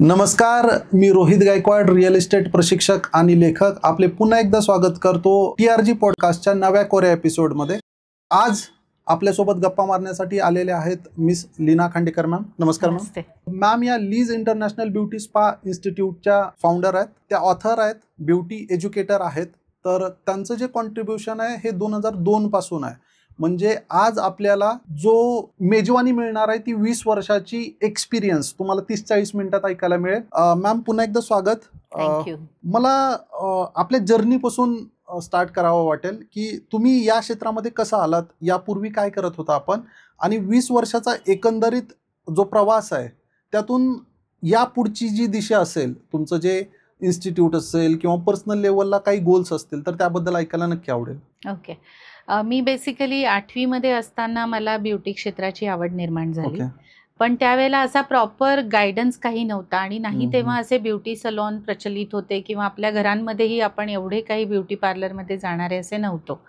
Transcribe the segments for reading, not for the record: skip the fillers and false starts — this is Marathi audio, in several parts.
नमस्कार, मी रोहित गायकवाड, रिअल इस्टेट प्रशिक्षक आणि लेखक. आपले पुन्हा एकदा स्वागत करतो TRG पॉडकास्टच्या नव्या कोऱ्या एपिसोडमध्ये. आज आपल्यासोबत गप्पा मारण्यासाठी आलेले आहेत मिस लीना खांडेकर मॅम. नमस्कार मॅम. मॅम या लीज इंटरनॅशनल ब्युटी स्पा इन्स्टिट्यूटच्या फाउंडर आहेत, त्या ऑथर आहेत, ब्युटी एज्युकेटर आहेत. तर त्यांचं जे कॉन्ट्रीब्युशन आहे हे 2002 पासून आहे. म्हणजे आज आपल्याला जो मेजवानी मिळणार आहे ती 20 वर्षाची एक्सपिरियन्स तुम्हाला 30-40 मिनिटात ऐकायला मिळेल. मॅम पुन्हा एकदा स्वागत. मला आपल्या जर्नीपासून स्टार्ट करावं वाटेल की तुम्ही या क्षेत्रामध्ये कसं आलात, यापूर्वी काय करत होता आपण, आणि 20 वर्षाचा एकंदरीत जो प्रवास आहे त्यातून या पुढची जी दिशा असेल, तुमचं जे इन्स्टिट्यूट असेल किंवा पर्सनल लेवलला काही गोल्स असतील तर त्याबद्दल ऐकायला नक्की आवडेल. ओके. मी बेसिकली 8वी मध्ये असताना मला ब्युटी क्षेत्राची आवड निर्माण झाली. पण त्यावेळेला असा प्रॉपर गायडन्स काही नव्हता आणि नाही तेव्हा असे ब्युटी सलॉन प्रचलित होते किंवा आपल्या घरांमध्येही आपण एवढे काही ब्युटी पार्लरमध्ये जाणारे असे नव्हतो.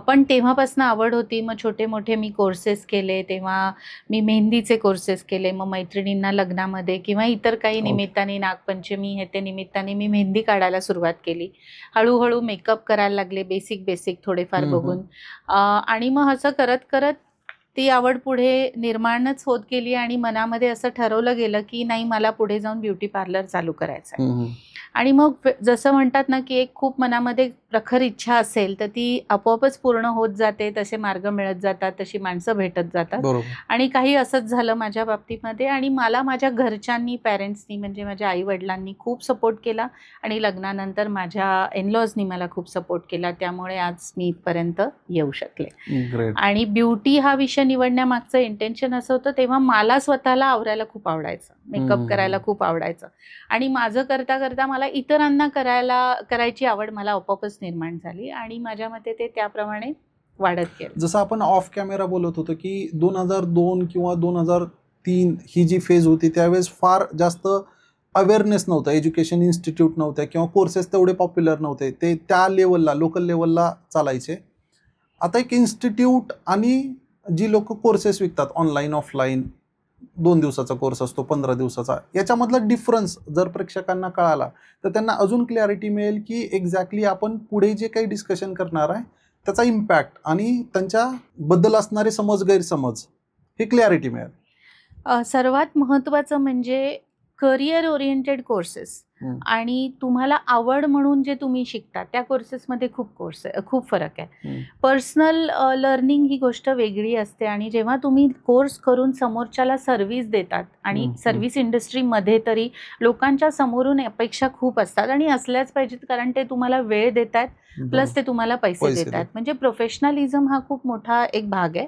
पण तेव्हापासून आवड होती. मग छोटे मोठे मी कोर्सेस केले. तेव्हा मी मेहंदीचे कोर्सेस केले. मग मैत्रिणींना लग्नामध्ये किंवा इतर काही निमित्ताने, नागपंचमी हे ते निमित्ताने मी मेहंदी काढायला सुरुवात केली. हळूहळू मेकअप करायला लागले, बेसिक थोडेफार बघून. आणि मग असं करत करत ती आवड पुढे निर्माणच होत गेली आणि मनामध्ये असं ठरवलं गेलं की नाही, मला पुढे जाऊन ब्युटी पार्लर चालू करायचं आहे. आणि मग जसं म्हणतात ना की एक खूप मनामध्ये प्रखर इच्छा असेल तर ती आपोआपच पूर्ण होत जाते. तसे मार्ग मिळत जातात, तशी माणसं भेटत जातात. आणि काही असंच झालं माझ्या बाबतीमध्ये. आणि मला माझ्या घरच्यांनी, पॅरेंट्सनी म्हणजे माझ्या आई वडिलांनी खूप सपोर्ट केला आणि लग्नानंतर माझ्या इनलॉजनी मला खूप सपोर्ट केला. त्यामुळे आज मी इथपर्यंत येऊ शकले. आणि ब्युटी हा विषय निवडण्यामागचं इंटेन्शन असं होतं, तेव्हा मला स्वतःला आवरायला खूप आवडायचं, मेकअप करायला खूप आवडायचं. आणि माझं करता करता मला इतरांना करायची आवड मला आपोआपच निर्माण झाली आणि माझ्या मते ते त्याप्रमाणे वाढत गेलं. जसं आपण ऑफ कॅमेरा बोलत होतो की 2002 किंवा 2003 ही जी फेज होती त्यावेळेस फार जास्त अवेअरनेस नव्हता, एज्युकेशन इन्स्टिट्यूट नव्हत्या किंवा कोर्सेस तेवढे पॉप्युलर नव्हते, ते त्या लेवलला, लोकल लेवलला चालायचे. आता एक इन्स्टिट्यूट आणि जी लोक कोर्सेस विकतात ऑनलाईन ऑफलाईन, 2 दिवसाचा कोर्स असतो, 15 दिवसाचा, याच्यामधला डिफरन्स जर प्रेक्षकांना कळाला तर त्यांना अजून क्लॅरिटी मिळेल की एक्झॅक्टली आपण पुढे जे काही डिस्कशन करणार आहे त्याचा इम्पॅक्ट आणि त्यांच्याबद्दल असणारे समज गैरसमज हे क्लॅरिटी मिळेल. सर्वात महत्त्वाचं म्हणजे करिअर ओरिएंटेड कोर्सेस आणि तुम्हाला आवड म्हणून जे तुम्ही शिकता त्या कोर्सेसमध्ये खूप फरक आहे. पर्सनल लर्निंग ही गोष्ट वेगळी असते आणि जेव्हा तुम्ही कोर्स करून समोरच्याला सर्व्हिस देतात आणि सर्व्हिस इंडस्ट्रीमध्ये तरी लोकांच्या समोरून अपेक्षा खूप असतात आणि असल्याच पाहिजेत, कारण ते तुम्हाला वेळ देतात प्लस ते तुम्हाला पैसे देतात. म्हणजे प्रोफेशनलिझम हा खूप मोठा एक भाग आहे.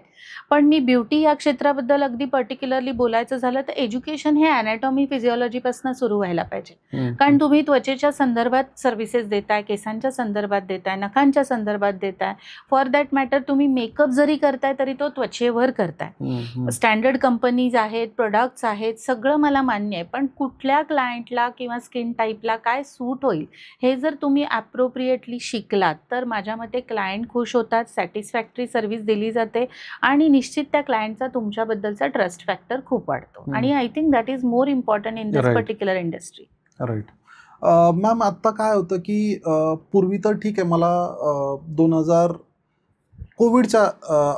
पण मी ब्युटी या क्षेत्राबद्दल अगदी पर्टिक्युलरली बोलायचं झालं तर एज्युकेशन हे अॅनाटॉमी फिजिओलॉजीपासून सुरू व्हायला पाहिजे. कारण तुम्ही त्वचेच्या संदर्भात सर्व्हिसेस देताय, केसांच्या संदर्भात देताय, नखांच्या संदर्भात देताय. फॉर दॅट मॅटर तुम्ही मेकअप जरी करताय तरी तो त्वचेवर करताय. स्टँडर्ड कंपनीज आहेत, प्रोडक्ट्स आहेत, सगळं मला मान्य आहे. पण कुठल्या क्लायंटला किंवा स्किन टाईपला काय सूट होईल हे जर तुम्ही ॲप्रोप्रिएटली शिकलात तर माझ्या मते क्लायंट खुश होतात, सॅटिस्फॅक्टरी सर्व्हिस दिली जाते आणि निश्चित त्या क्लायंटचा तुमच्याबद्दलचा ट्रस्ट फॅक्टर खूप वाढतो. आणि I think that is more important in this particular industry. Right. Ma'am आत्ता काय होतं की पूर्वी तर ठीक आहे, मला 2000 कोविडच्या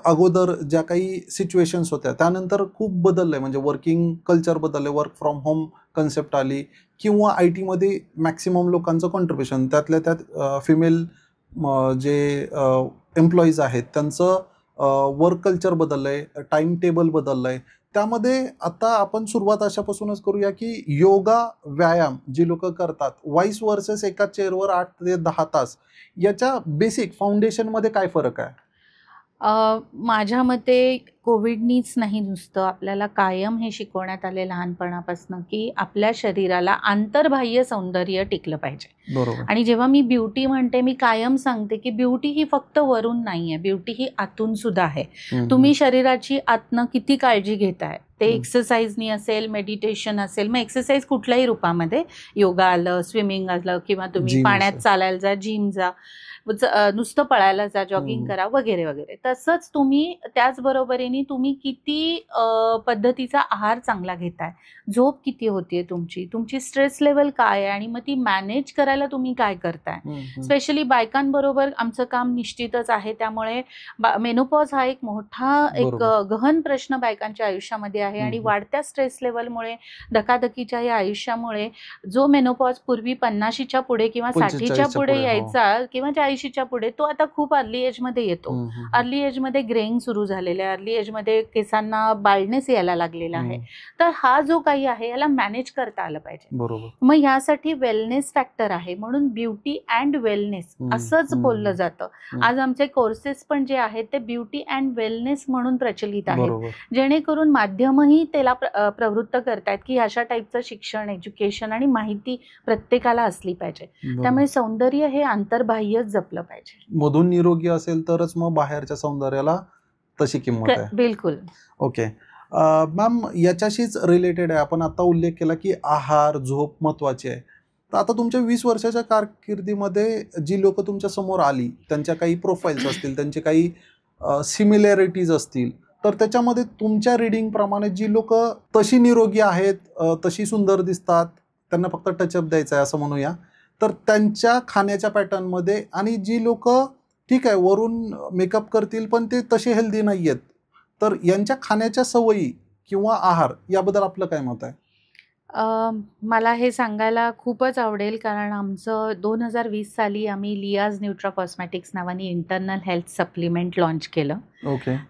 अगोदर ज्या काही सिच्युएशन्स होत्या त्यानंतर खूप बदललं आहे. म्हणजे वर्किंग कल्चर बदललं, वर्क फ्रॉम होम कन्सेप्ट आली किंवा IT मध्ये मॅक्सिमम लोकांचं कॉन्ट्रीब्युशन, त्यातल्या त्यात फिमेल जे एम्प्लॉईज आहेत त्यांचं वर्क कल्चर बदललं आहे, टाईम टेबल बदललं आहे. त्यामध्ये आता आपण सुरुवात अशापासूनच करूया की योगा, व्यायाम जी लोक करतात, वाईस वर्सेस एका चेअरवर 8 ते 10 तास, याच्या बेसिक फाउंडेशनमध्ये काय फरक आहे? माझ्या मते कोविडनीच नाही, नुसतं आपल्याला कायम हे शिकवण्यात आले लहानपणापासून की आपल्या शरीराला आंतरबाह्य सौंदर्य टिकलं पाहिजे. बरोबर. आणि जेव्हा मी ब्युटी म्हणते, मी कायम सांगते की ब्युटी ही फक्त वरून नाही आहे, ब्युटी ही आतून सुद्धा आहे. तुम्ही शरीराची आतनं किती काळजी घेताय ते एक्सरसाइजनी असेल, मेडिटेशन असेल, मग एक्सरसाइज कुठल्याही रूपामध्ये, योगा आलं, स्विमिंग आलं किंवा तुम्ही पाण्यात चालायला जा, जिम जा, नुसतं पळायला जा, जॉगिंग करा वगैरे वगैरे. तसंच तुम्ही त्याचबरोबरीने पद्धतीने तुम्ही किती पद्धतीचा आहार चांगला घेताय, झोप किती होतीये तुमची स्ट्रेस लेवल काय आहे आणि मग ती मॅनेज करायला तुम्ही काय करताय. स्पेशली बायकांबरोबर आमचं काम निश्चितच आहे, त्यामुळे मेनोपॉज हा एक मोठा एक गहन प्रश्न बायकांच्या आयुष्यामध्ये आहे आणि वाढत्या स्ट्रेस लेवलमुळे, धकाधकीच्या या आयुष्यामुळे जो मेनोपॉज पूर्वी 50च्या पुढे किंवा 60च्या पुढे यायचा किंवा 40च्या पुढे, तो आता खूप अर्ली एज मध्ये येतो. अर्ली एज मध्ये ग्रेइंग सुरू झालेलं आहे, अर्ली एज मध्ये केसांना बाल्डनेस यायला लागलेला आहे. तर हा जो काही आहे याला मॅनेज करता आलं पाहिजे. मग ह्यासाठी वेलनेस फॅक्टर आहे, म्हणून ब्युटी अँड वेलनेस असंच बोललं जातं. आज आमचे कोर्सेस पण जे आहेत ते ब्युटी अँड वेलनेस म्हणून प्रचलित आहेत, जेणेकरून माध्यमही त्याला प्रवृत्त करतायत की अशा टाईपचं शिक्षण, एज्युकेशन आणि माहिती प्रत्येकाला असली पाहिजे. त्यामुळे सौंदर्य हे आंतरबाह्यच जपलं पाहिजे. मधून निरोगी असेल तरच मग बाहेरच्या सौंदर्याला तशी किंमत आहे. बिलकुल. ओके मॅम, याच्याशीच रिलेटेड आहे, आपण आता उल्लेख केला की आहार, झोप महत्वाची आहे. तर आता तुमच्या 20 वर्षाच्या कारकिर्दीमध्ये जी लोक तुमच्या समोर आली, त्यांच्या काही प्रोफाईल्स असतील, त्यांचे काही सिमिलॅरिटीज असतील, तर त्याच्यामध्ये तुमच्या रिडिंग प्रमाणे जी लोक तशी निरोगी आहेत, तशी सुंदर दिसतात, त्यांना फक्त टचअप द्यायचा आहे असं म्हणूया, तर त्यांच्या खाण्याच्या पॅटर्नमध्ये, आणि जी लोक ठीक आहे वरून मेकअप करतील पण ते तसे हेल्दी नाही आहेत, तर यांच्या खाण्याच्या सवयी किंवा आहार याबद्दल आपलं काय मत आहे? मला हे सांगायला खूपच आवडेल, कारण आमचं 2020 साली आम्ही लियाज न्यूट्रा कॉस्मेटिक्स नावाने इंटरनल हेल्थ सप्लिमेंट लॉन्च केलं.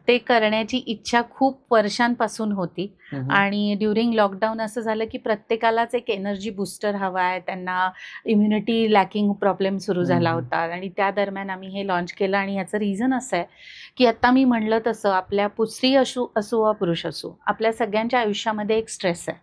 ते करण्याची इच्छा खूप वर्षांपासून होती आणि ड्युरिंग लॉकडाऊन असं झालं की प्रत्येकालाच एक एनर्जी बूस्टर हवा आहे, त्यांना इम्युनिटी लॅकिंग प्रॉब्लेम सुरू झाला होता आणि त्या दरम्यान आम्ही हे लॉन्च केलं. आणि ह्याचं रिझन असं आहे की आता मी म्हणलं तसं आपल्या स्त्री असो वा पुरुष असो, आपल्या सगळ्यांच्या आयुष्यामध्ये एक स्ट्रेस आहे.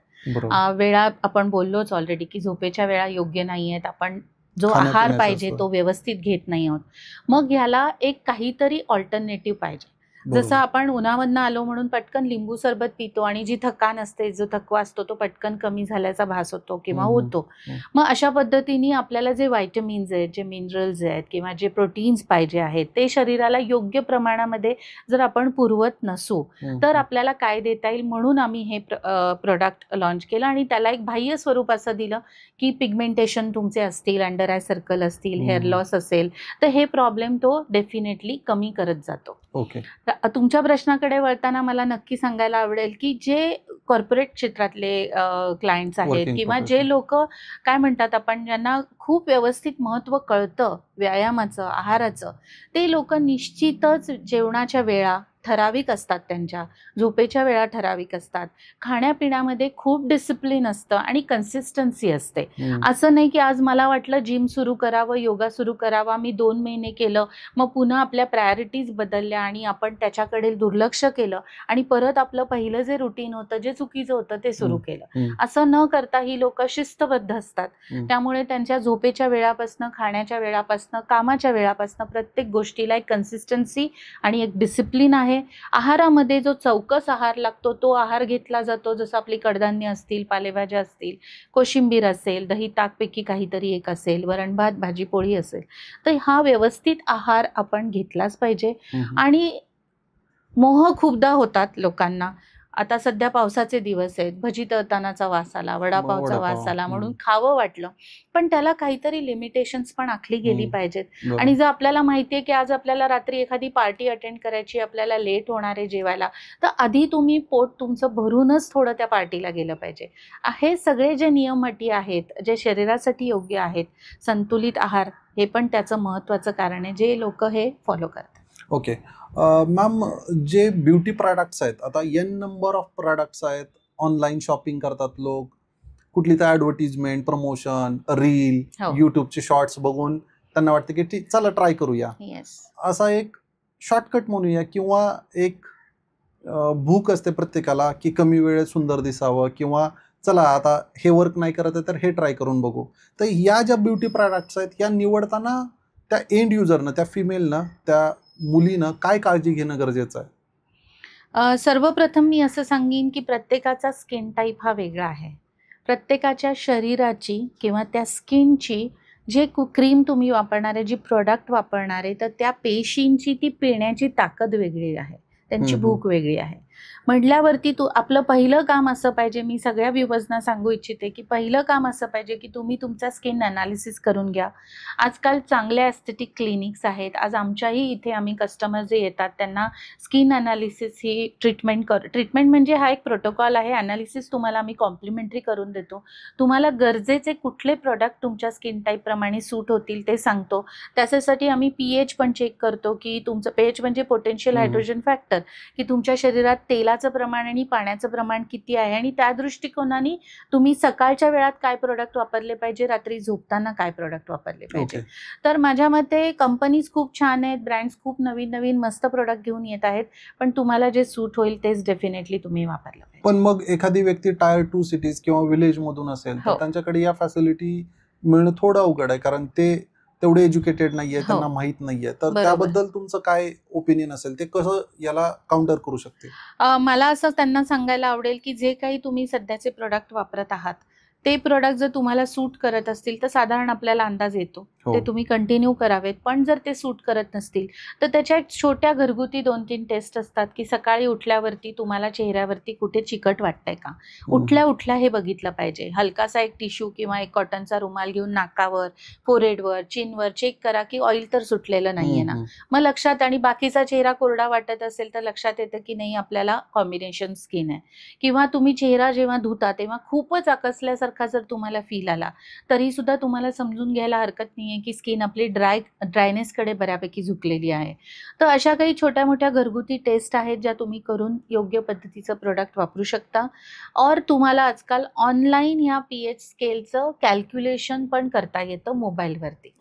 वेळा आपण बोललोच ऑलरेडी की झोपेच्या वेळा योग्य नाही आहेत, आपण जो आहार पाहिजे तो व्यवस्थित घेत नाही आहोत. मग ह्याला एक काहीतरी ऑल्टरनेटिव्ह पाहिजे. जसं आपण उन्हामधनं आलो म्हणून पटकन लिंबू सरबत पितो आणि जी थकान असते, जो थकवा असतो तो पटकन कमी झाल्याचा भास होतो किंवा होतो. मग अशा पद्धतीने आपल्याला जे व्हायटमिन्स आहेत, जे मिनरल्स आहेत किंवा जे प्रोटीन्स पाहिजे आहेत ते शरीराला योग्य प्रमाणामध्ये जर आपण पुरवत नसू तर आपल्याला काय देता येईल, म्हणून आम्ही हे प्रोडक्ट लॉन्च केलं आणि त्याला एक बाह्य स्वरूप असं दिलं की पिगमेंटेशन तुमचे असतील, अंडर आय सर्कल असतील, हेअर लॉस असेल, तर हे प्रॉब्लेम तो डेफिनेटली कमी करत जातो. तुमच्या प्रश्नाकडे वळताना मला नक्की सांगायला आवडेल की जे कॉर्पोरेट क्षेत्रातले क्लायंट्स आहेत किंवा जे लोक काय म्हणतात आपण, ज्यांना खूप व्यवस्थित महत्त्व कळतं व्यायामाचं, आहाराचं, ते लोक निश्चितच जेवणाच्या वेळा ठराविक असतात, त्यांच्या झोपेच्या वेळा ठराविक असतात, खाण्यापिण्यामध्ये खूप डिसिप्लिन असतं आणि कन्सिस्टन्सी असते. असं नाही की आज मला वाटलं जिम सुरू करावं, योगा सुरू करावा, मी 2 महिने केलं, मग पुन्हा आपल्या प्रायोरिटीज बदलल्या आणि आपण त्याच्याकडे दुर्लक्ष केलं आणि परत आपलं पहिलं जे रुटीन होतं, जे चुकीचं होतं ते सुरू केलं. असं न करता ही लोक शिस्तबद्ध असतात. त्यामुळे त्यांच्या झोपेच्या वेळापासनं, खाण्याच्या वेळापासनं, कामाच्या वेळापासनं प्रत्येक गोष्टीला एक कन्सिस्टन्सी आणि एक डिसिप्लिन आहे. आहारामध्ये जो चौकस आहार लागतो तो आहार घेतला जातो, जसं आपली कडधान्य असतील, पालेभाज्या असतील, कोशिंबीर असेल, दही ताकपैकी काहीतरी एक असेल, वरण भात भाजी पोळी असेल, तर हा व्यवस्थित आहार आपण घेतलाच पाहिजे. आणि मोह खूपदा होतात लोकांना. आता सध्या पावसाचे दिवस आहेत, भजी तळतानाचा वास आला, वडापावचा वास आला म्हणून खावं वाटलं, पण त्याला काहीतरी लिमिटेशन्स पण आखली गेली पाहिजेत. आणि जर आपल्याला माहिती आहे की आज आपल्याला रात्री एखादी पार्टी अटेंड करायची, आपल्याला लेट होणार आहे जेवायला, तर आधी तुम्ही पोट तुमचं भरूनच थोडं त्या पार्टीला गेलं पाहिजे. हे सगळे जे नियम अटी आहेत, जे शरीरासाठी योग्य आहेत, संतुलित आहार हे पण त्याचं महत्त्वाचं कारण आहे, जे लोक हे फॉलो करतात. ओके मॅम, जे ब्युटी प्रोडक्ट्स आहेत, आता एन नंबर ऑफ प्रोडक्ट्स आहेत, ऑनलाईन शॉपिंग करतात लोक, कुठली तर ॲडव्हर्टिजमेंट, प्रमोशन, रील, यूट्यूबचे शॉर्ट्स बघून त्यांना वाटतं की ठीक, चला ट्राय करूया. असा एक शॉर्टकट म्हणूया किंवा एक भूक असते प्रत्येकाला की कमी वेळेत सुंदर दिसावं, किंवा चला आता हे वर्क नाही करत आहे तर हे ट्राय करून बघू. तर या ज्या ब्युटी प्रोडक्ट्स आहेत या निवडताना त्या एंड युजरनं, त्या फिमेलनं, त्या मुलीनं काय काळजी घेणं गरजेचं आहे? सर्वप्रथम मी असं सांगेन की प्रत्येकाचा स्किन टाईप हा वेगळा आहे. प्रत्येकाच्या शरीराची किंवा त्या स्किनची जे क्रीम तुम्ही वापरणार आहे, जी प्रोडक्ट वापरणार आहे, तर त्या पेशींची ती पिळण्याची ताकद वेगळी आहे. त्यांची भूक वेगळी आहे. म्हटल्यावरती आपलं पहिलं काम असं पाहिजे, मी सगळ्या व्ह्यूअर्सना सांगू इच्छिते की पहिलं काम असं पाहिजे की तुम्ही तुमचा स्किन अनालिसिस करून घ्या. आजकाल चांगल्या एस्थेटिक क्लिनिक्स आहेत. आज आमच्याही इथे आम्ही कस्टमर जे येतात त्यांना स्किन अनालिसिस ही ट्रीटमेंट म्हणजे हा एक प्रोटोकॉल आहे. अनालिसिस तुम्हाला आम्ही कॉम्प्लिमेंटरी करून देतो. तुम्हाला गरजेचे कुठले प्रोडक्ट तुमच्या स्किन टाईपप्रमाणे सूट होतील ते सांगतो. त्याच्यासाठी आम्ही pH पण चेक करतो की तुमचं pH म्हणजे पोटेन्शियल हायड्रोजन फॅक्टर, की तुमच्या शरीरात तेलाचं प्रमाण आणि पाण्याचं प्रमाण किती आहे आणि त्या दृष्टिकोनाने तुम्ही सकाळच्या वेळात काय प्रोडक्ट वापरले पाहिजे, रात्री झोपताना काय प्रोडक्ट वापरले पाहिजे. तर माझ्या मते कंपनीज खूप छान आहेत, ब्रँड्स खूप नवीन नवीन मस्त प्रोडक्ट घेऊन येत आहेत, पण तुम्हाला जे सूट होईल तेच डेफिनेटली तुम्ही वापरलं पाहिजे. पण मग एखादी व्यक्ती टायर 2 सिटीज किंवा विलेज मधून असेल तर त्यांच्याकडे या फॅसिलिटी मिळणं थोडं अवघड आहे, कारण ते तेवढे एज्युकेटेड नाहीये, त्यांना माहित नाहीये. तर त्याबद्दल तुमचं काय ओपिनियन असेल, ते कसं याला काउंटर करू शकते? मला असं त्यांना सांगायला आवडेल की जे काही तुम्ही सध्याचे प्रोडक्ट वापरत आहात ते प्रोडक्ट जर तुम्हाला सूट करत असतील तर साधारण आपल्याला अंदाज येतो, ते तुम्ही कंटिन्यू करावेत. पण जर ते सूट करत नसतील तर त्याच्या छोट्या घरगुती 2-3 टेस्ट असतात की सकाळी उठल्यावरती तुम्हाला चेहऱ्यावरती कुठे चिकट वाटतंय का, उठल्या हे बघितलं पाहिजे. हलकासा एक टिश्यू किंवा एक कॉटनचा रुमाल घेऊन नाकावर, फोरहेडवर, चिनवर चेक करा की ऑइल तर सुटलेलं नाहीये ना. मग लक्षात, आणि बाकीचा चेहरा कोरडा वाटत असेल तर लक्षात येतं की नाही आपल्याला कॉम्बिनेशन स्किन आहे. किंवा तुम्ही चेहरा जेव्हा धुता तेव्हा खूपच आकसल्यासारखा जर तुम्हाला फील आला तरी सुद्धा तुम्हाला समजून घ्यायला हरकत नाहीये की स्किन आपली ड्रायनेसकडे बऱ्यापैकी झुकलेली आहे. तर अशा काही छोट्या मोठ्या घरगुती टेस्ट आहेत ज्या तुम्ही करून योग्य पद्धतीचं प्रोडक्ट वापरू शकता. और तुम्हाला आजकाल ऑनलाईन ह्या pH स्केलचं कॅल्क्युलेशन पण करता येतं मोबाईलवरती,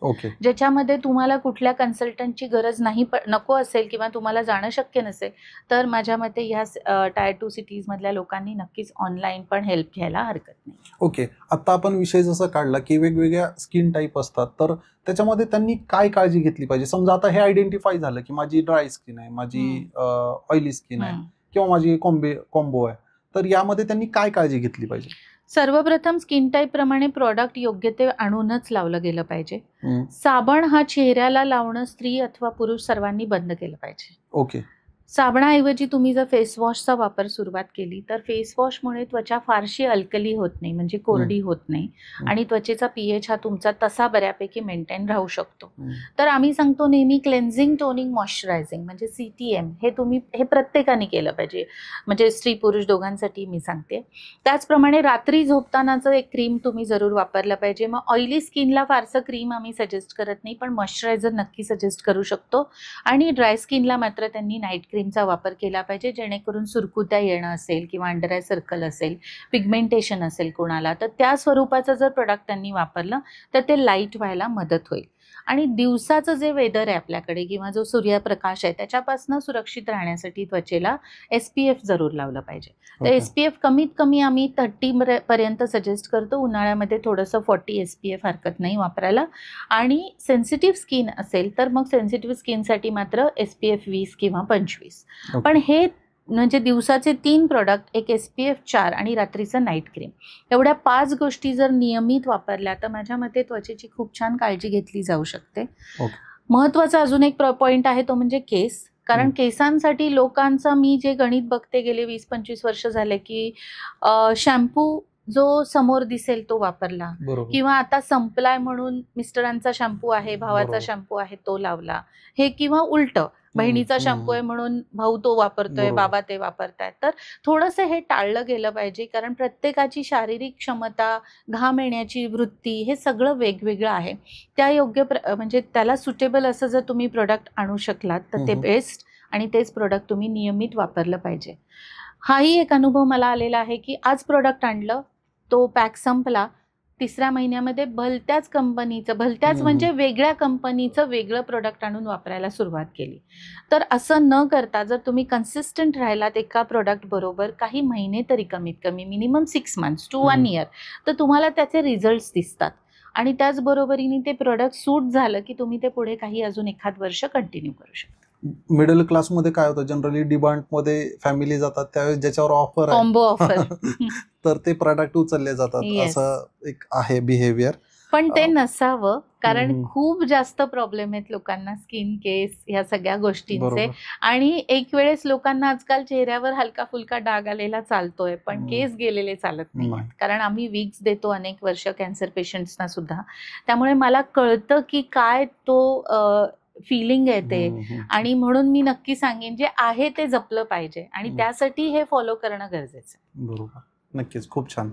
ज्याच्यामध्ये तुम्हाला कुठल्या कन्सल्टंटची गरज नको असेल किंवा तुम्हाला जाणं शक्य नसेल तर माझ्या मते ह्या टायर 2 सिटीज मधल्या लोकांनी नक्कीच ऑनलाईन पण हेल्प घ्यायला हरकत नाही. आता आपण विषय जसा काढला की वेगवेगळ्या स्किन टाईप असतात, तर त्याच्यामध्ये त्यांनी काय काळजी घेतली पाहिजे? समजा आता हे आयडेंटिफाय झालं की माझी ड्राय स्किन आहे, माझी ऑइली स्किन आहे किंवा माझी कॉम्बो आहे, तर यामध्ये त्यांनी काय काळजी घेतली पाहिजे? सर्वप्रथम स्किन टाईप प्रमाणे प्रोडक्ट योग्य ते आणूनच लावलं गेलं पाहिजे. साबण हा चेहऱ्याला लावणं स्त्री अथवा पुरुष सर्वांनी बंद केलं पाहिजे. साबणाऐवजी तुम्ही जर फेस वॉशचा वापर सुरुवात केली तर फेस वॉशमुळे त्वचा फारशी अल्कली होत नाही, म्हणजे कोरडी होत नाही, आणि त्वचेचा pH हा तुमचा तसा बऱ्यापैकी मेंटेन राहू शकतो. तर आम्ही सांगतो नेहमी क्लेन्झिंग, टोनिंग, मॉइश्चरायझिंग म्हणजे CTM हे प्रत्येकाने केलं पाहिजे, म्हणजे स्त्री पुरुष दोघांसाठी मी सांगते. त्याचप्रमाणे रात्री झोपतानाचं एक क्रीम तुम्ही जरूर वापरलं पाहिजे. मग ऑइली स्किनला फारसं क्रीम आम्ही सजेस्ट करत नाही, पण मॉइश्चरायझर नक्की सजेस्ट करू शकतो. आणि ड्राय स्किनला मात्र त्यांनी नाईट क्रीमचा वापर केला पाहिजे, जेणेकरून सुरकुत्या येणं असेल किंवा अंडर आय सर्कल असेल, पिगमेंटेशन असेल कोणाला, तर त्या स्वरूपाचं जर प्रोडक्ट त्यांनी वापरलं तर ते लाईट व्हायला मदत होईल. आणि दिवसाचं जे वेदर आहे आपल्याकडे किंवा जो सूर्यप्रकाश आहे त्याच्यापासून सुरक्षित राहण्यासाठी त्वचेला SPF जरूर लावलं पाहिजे. तर SPF कमीत कमी आम्ही 30 पर्यंत सजेस्ट करतो. उन्हाळ्यामध्ये थोडंसं 40 SPF हरकत नाही वापरायला. आणि सेन्सिटिव्ह स्किन असेल तर मग सेन्सिटिव्ह स्किनसाठी मात्र SPF 20 किंवा 25. पण हे म्हणजे दिवसाचे 3 प्रोडक्ट, एक SPF 4 आणि रात्रीचं नाईट क्रीम, एवढ्या 5 गोष्टी जर नियमित वापरल्या तर माझ्या मते त्वचेची खूप छान काळजी घेतली जाऊ शकते. महत्त्वाचा अजून एक पॉईंट आहे तो म्हणजे केस. कारण केसांसाठी लोकांचं मी जे गणित बघते गेले 20-25 वर्ष झाले की शॅम्पू जो समोर दिसेल तो वापरला, किंवा आता संपलाय म्हणून मिस्टरांचा शॅम्पू आहे, भावाचा शॅम्पू आहे तो लावला, हे किंवा उलट बहिणीचा शॅम्पू आहे म्हणून भाऊ तो वापरतोय, बाबा ते वापरतायत. तर थोडंसं हे टाळलं गेलं पाहिजे, कारण प्रत्येकाची शारीरिक क्षमता, घाम येण्याची वृत्ती हे सगळं वेगवेगळं आहे. त्या योग्य म्हणजे त्याला सुटेबल असं जर तुम्ही प्रोडक्ट आणू शकलात तर ते बेस्ट, आणि तेच प्रोडक्ट तुम्ही नियमित वापरलं पाहिजे. हाही एक अनुभव मला आलेला आहे की आज प्रोडक्ट आणलं, तो पॅक संपला, 3ऱ्या महिन्यामध्ये भलत्याच कंपनीचं, भलत्याच म्हणजे वेगळ्या कंपनीचं वेगळं प्रोडक्ट आणून वापरायला सुरुवात केली. तर असं न करता जर तुम्ही कन्सिस्टंट राहिलात एका प्रोडक्ट बरोबर काही महिने तरी, कमीत कमी मिनिमम 6 months to 1 year, तर तुम्हाला त्याचे रिझल्ट्स दिसतात. आणि त्याचबरोबरीने ते प्रोडक्ट सूट झालं की तुम्ही ते पुढे काही अजून एखाद वर्ष कंटिन्यू करू शकता. मिडल क्लासमध्ये काय होतं, जनरली डिमांडमध्ये फॅमिली जातात त्यावेळेस ज्याच्यावर ऑफर आहे, कॉम्बो ऑफर तर ते प्रोडक्ट उचलले जातात, असं एक आहे बिहेवियर. पण ते नसावं, कारण खूप जास्त प्रॉब्लेम आहेत लोकांना स्किन, केस ह्या सगळ्या गोष्टींचे. आणि एक वेळेस लोकांना आजकाल चेहऱ्यावर हलका फुलका डाग आलेला चालतोय, पण केस गेलेले चालत नाही. कारण आम्ही विग्स देतो अनेक वर्ष कॅन्सर पेशंट्सना सुद्धा. त्यामुळे मला कळतं की काय तो फिलिंग आहे ते. आणि म्हणून मी नक्की सांगेन जे आहे ते जपलं पाहिजे आणि त्यासाठी हे फॉलो करणं गरजेचं आहे. बरोबर, नक्कीच, खूप छान.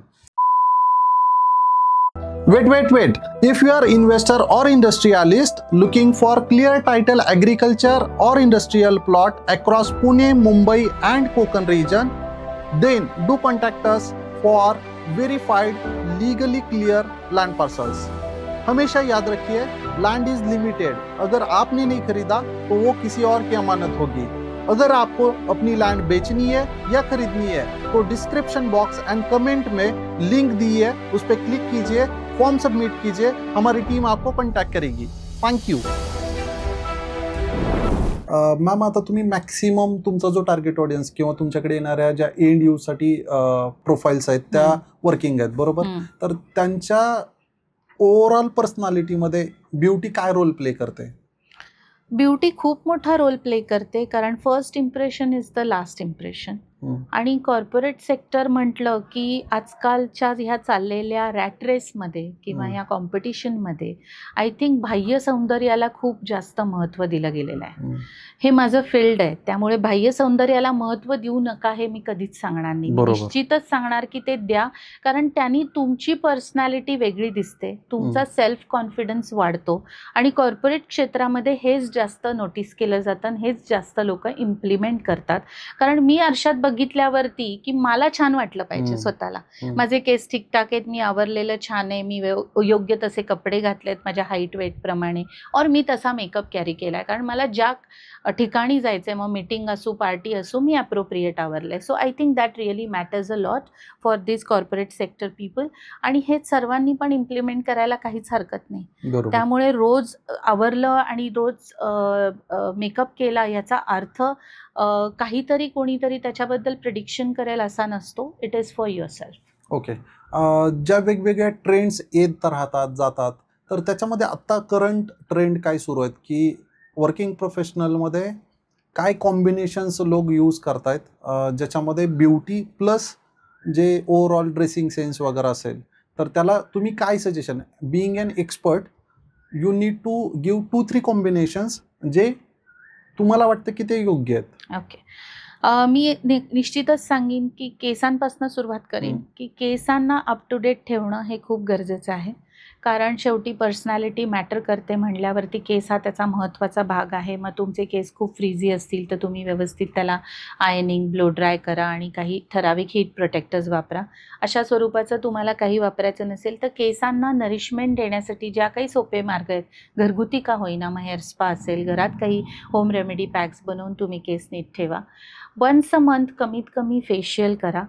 Wait. If you are investor or industrialist looking for clear title agriculture or industrial plot across Pune, Mumbai and Konkan region, then do contact us for verified legally clear land parcels. हमेशा याद रखिए, लैंड इज लिमिटेड. अगर आपने नहीं खरीदा तो वो किसी और की अमानत होगी. अगर आपको अपनी लैंड बेचनी है या खरीदनी है तो डिस्क्रिप्शन बॉक्स एंड कमेंट में लिंक दी है, उस पर क्लिक कीजिए, फॉर्म सबमिट कीजिए, हमारी टीम आपको कॉन्टैक्ट करेगी. Thank you. मॅम, आता तुम्ही मॅक्सिमम तुमचा जो टार्गेट ऑडियन्स किंवा तुमच्याकडे येणाऱ्या ज्या एंड यूज साठी प्रोफाईल्स आहेत त्या वर्किंग आहेत, बरोबर? तर त्यांच्या ओव्हरऑल पर्सनॅलिटीमध्ये ब्युटी काय रोल प्ले करते? ब्युटी खूप मोठा रोल प्ले करते, कारण first impression is the last impression. आणि कॉर्पोरेट सेक्टर म्हटलं की आजकालच्या ह्या चाललेल्या रॅट रेसमध्ये किंवा ह्या कॉम्पिटिशनमध्ये आय थिंक बाह्य सौंदर्याला खूप जास्त महत्त्व दिलं गेलेलं आहे. हे माझं फील्ड आहे, त्यामुळे बाह्य सौंदर्याला महत्त्व देऊ नका हे मी कधीच सांगणार नाही. निश्चितच सांगणार की ते द्या, कारण त्यांनी तुमची पर्सनॅलिटी वेगळी दिसते, तुमचा सेल्फ कॉन्फिडन्स वाढतो. आणि कॉर्पोरेट क्षेत्रामध्ये हेच जास्त नोटीस केलं जातं आणि हेच जास्त लोक इम्प्लिमेंट करतात. कारण मी आरशात बघितल्यावरती की मला छान वाटलं पाहिजे स्वतःला. माझे केस ठीकठाक आहेत, मी आवरलेलं छान आहे, मी योग्य तसे कपडे घातलेत माझ्या हाईट वेट प्रमाणे, और मी तसा मेकअप कॅरी केलाय. कारण मला ज्या ठिकाणी जायचंय, मग मीटिंग असो पार्टी असो, मी अप्रोप्रिएट आवरलंय. So I think that really matters a lot for this corporate sector people. आणि हे सर्वांनी पण इम्प्लिमेंट करायला काहीच हरकत नाही. त्यामुळे रोज आवरलं आणि रोज मेकअप केला याचा अर्थ काहीतरी कोणीतरी त्याच्याबद्दल प्रिडिक्शन करेल असा नसतो. It is for your self. Okay. ज्या वेगवेगळ्या ट्रेंड्स येत राहतात जातात, तर त्याच्यामध्ये आत्ता करंट ट्रेंड काय सुरू आहेत की वर्किंग प्रोफेशनलमध्ये काय कॉम्बिनेशन्स लोक यूज करतायत ज्याच्यामध्ये ब्युटी प्लस जे ओव्हरऑल ड्रेसिंग सेन्स वगैरे असेल, तर त्याला तुम्ही काय suggestion, being an expert you need to give 2-3 combinations जे तुम्हाला वाटतं की ते योग्य आहेत? ओके. मी निश्चितच सांगेन की केसांपासून सुरुवात करेन की केसांना अप टू डेट ठेवणं हे खूप गरजेचं आहे. कारण शेवटी पर्सनॅलिटी मॅटर करते म्हणल्यावरती केस हा त्याचा महत्त्वाचा भाग आहे. मग तुमचे केस खूप फ्रीझी असतील तर तुम्ही व्यवस्थित त्याला आयनिंग, ब्लो ड्राय करा आणि काही ठराविक हीट प्रोटेक्टर्स वापरा. अशा स्वरूपाचं तुम्हाला काही वापरायचं नसेल तर केसांना नरिशमेंट देण्यासाठी ज्या काही सोपे मार्ग आहेत, घरगुती का होईना, मग हेअर स्पा असेल, घरात काही होम रेमेडी पॅक्स बनवून तुम्ही केस नीट ठेवा. वन्स अ मंथ कमीत कमी फेशियल करा.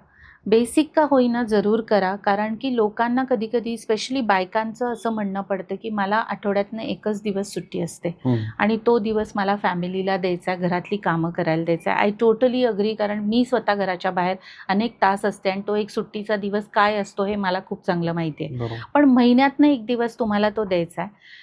बेसिक का होईना जरूर करा, कारण की लोकांना कधी कधी स्पेशली बायकांचं असं म्हणणं पडतं की मला आठवड्यातनं एकच दिवस सुट्टी असते आणि तो दिवस मला फॅमिलीला द्यायचा, घरातली कामं करायला द्यायचा. आय टोटली अग्री, कारण मी स्वतः घराच्या बाहेर अनेक तास असते आणि तो एक सुट्टीचा दिवस काय असतो हे मला खूप चांगलं माहिती आहे. पण महिन्यातनं एक दिवस तुम्हाला तो द्यायचा आहे.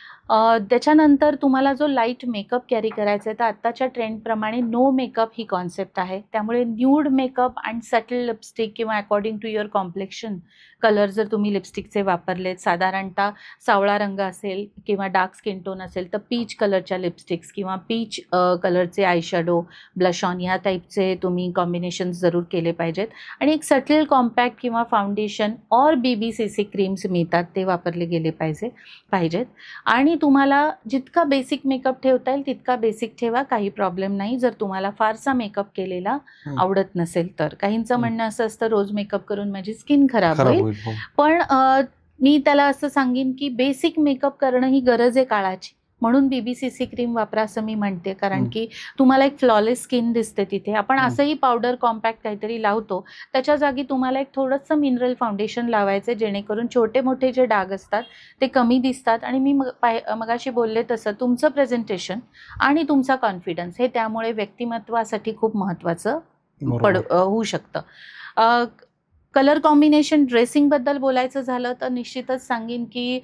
त्याच्यानंतर तुम्हाला जो लाईट मेकअप कॅरी करायचा आहे तर आत्ताच्या ट्रेंडप्रमाणे नो मेकअप ही कॉन्सेप्ट आहे. त्यामुळे nude makeup and subtle lipstick किंवा according to your complexion colour जर तुम्ही लिपस्टिकचे वापरलेत, साधारणतः सावळा रंग असेल किंवा डार्क स्किन टोन असेल तर पीच कलरच्या लिपस्टिक्स किंवा पीच कलरचे आयशॅडो, ब्लश ऑन ह्या टाईपचे तुम्ही कॉम्बिनेशन्स जरूर केले पाहिजेत. आणि एक सटल कॉम्पॅक्ट किंवा फाउंडेशन और BBCC क्रीम्स मिळतात ते वापरले गेले पाहिजेत. आणि तुम्हाला जितका बेसिक मेकअप ठेवता येईल तितका बेसिक ठेवा, काही प्रॉब्लेम नाही. जर तुम्हाला फारसा मेकअप केलेला आवडत नसेल तर. काहींचं म्हणणं असं असतं रोज मेकअप करून माझी स्किन खराब होईल, पण मी त्याला असं सांगेन की बेसिक मेकअप करणं ही गरज आहे काळाची, म्हणून BBCC क्रीम वापरा असं मी म्हणते. कारण की तुम्हाला एक फ्लॉलेस स्किन दिसते तिथे. आपण असंही पावडर कॉम्पॅक्ट काहीतरी लावतो, त्याच्या जागी तुम्हाला एक थोडंसं मिनरल फाउंडेशन लावायचं जेणेकरून छोटे मोठे जे डाग असतात ते कमी दिसतात. आणि मी मगाशी बोलले तसं तुमचं प्रेझेंटेशन आणि तुमचा कॉन्फिडन्स हे त्यामुळे व्यक्तिमत्वासाठी खूप महत्त्वाचं होऊ शकतं. कलर कॉम्बिनेशन ड्रेसिंगबद्दल बोलायचं झालं तर निश्चितच सांगेन की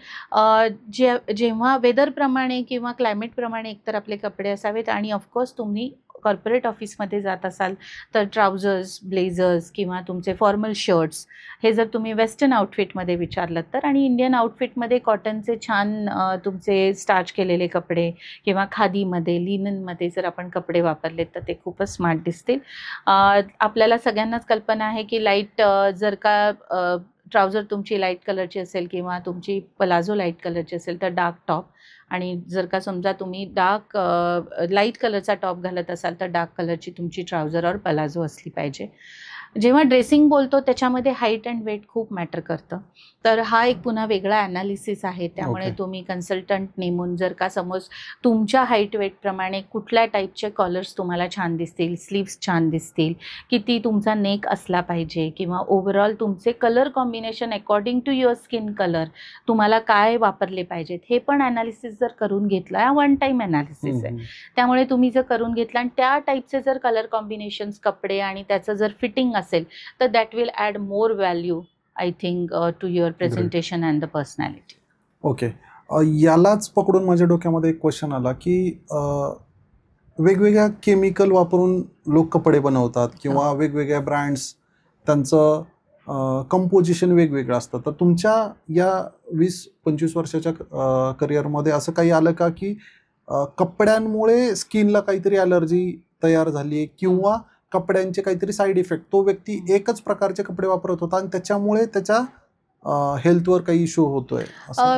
जेव्हा वेदरप्रमाणे किंवा क्लायमेटप्रमाणे एकतर आपले कपडे असावेत आणि ऑफकोर्स तुम्ही कॉर्पोरेट ऑफिसमध्ये जात असाल तर ट्राउझर्स, ब्लेझर्स किंवा तुमचे फॉर्मल शर्ट्स हे जर तुम्ही वेस्टर्न आउटफिटमध्ये विचारलं तर, आणि इंडियन आउटफिटमध्ये कॉटनचे छान तुमचे स्टार्च केलेले कपडे किंवा खादीमध्ये, लिननमध्ये जर आपण कपडे वापरले तर ते खूपच स्मार्ट दिसतील. आपल्याला सगळ्यांनाच कल्पना आहे की लाईट जर का ट्राउझर तुमची लाईट कलरची असेल किंवा तुमची पलाझो लाईट कलरची असेल तर डार्क टॉप, आणि जर का समजा तुम्ही लाईट कलरचा टॉप घालत असाल तर डार्क कलरची तुमची ट्राउझर और पलाझो असली पाहिजे. जेव्हा ड्रेसिंग बोलतो त्याच्यामध्ये हाईट अँड वेट खूप मॅटर करतं, तर हा एक पुन्हा वेगळा ॲनालिसिस आहे. त्यामुळे तुम्ही कन्सल्टंट नेमून जर का समज तुमच्या हाईट वेटप्रमाणे कुठल्या टाईपचे कॉलर्स तुम्हाला छान दिसतील, स्लीव्स छान दिसतील, किती तुमचा नेक असला पाहिजे किंवा ओव्हरऑल तुमचे colour combination according to your skin colour तुम्हाला काय वापरले पाहिजेत हे पण ॲनालिसिस जर करून घेतलं, हा वन टाईम ॲनालिसिस आहे. त्यामुळे तुम्ही जर करून घेतला आणि त्या टाईपचे जर कलर कॉम्बिनेशन्स कपडे आणि त्याचं जर फिटिंग असेल तर that will add more value I think to your presentation and the personality. Okay, यालाच पकडून माझ्या डोक्यामध्ये एक क्वेश्चन आला की वेगवेगळ्या केमिकल वापरून लोक कपडे बनवतात किंवा वेगवेगळ्या ब्रँड्स त्यांचं कंपोजिशन वेगवेगळं असतं, तर तुमच्या या 20-25 वर्षाच्या करिअरमध्ये असं काही आलं का की कपड्यांमुळे स्किनला काहीतरी ॲलर्जी तयार झाली आहे किंवा कपड्यांचे काहीतरी साईड इफेक्ट, तो व्यक्ती एकच प्रकारचे कपडे वापरत होता आणि त्याच्यामुळे त्याच्या हेल्थवर काही इश्यू होतोय?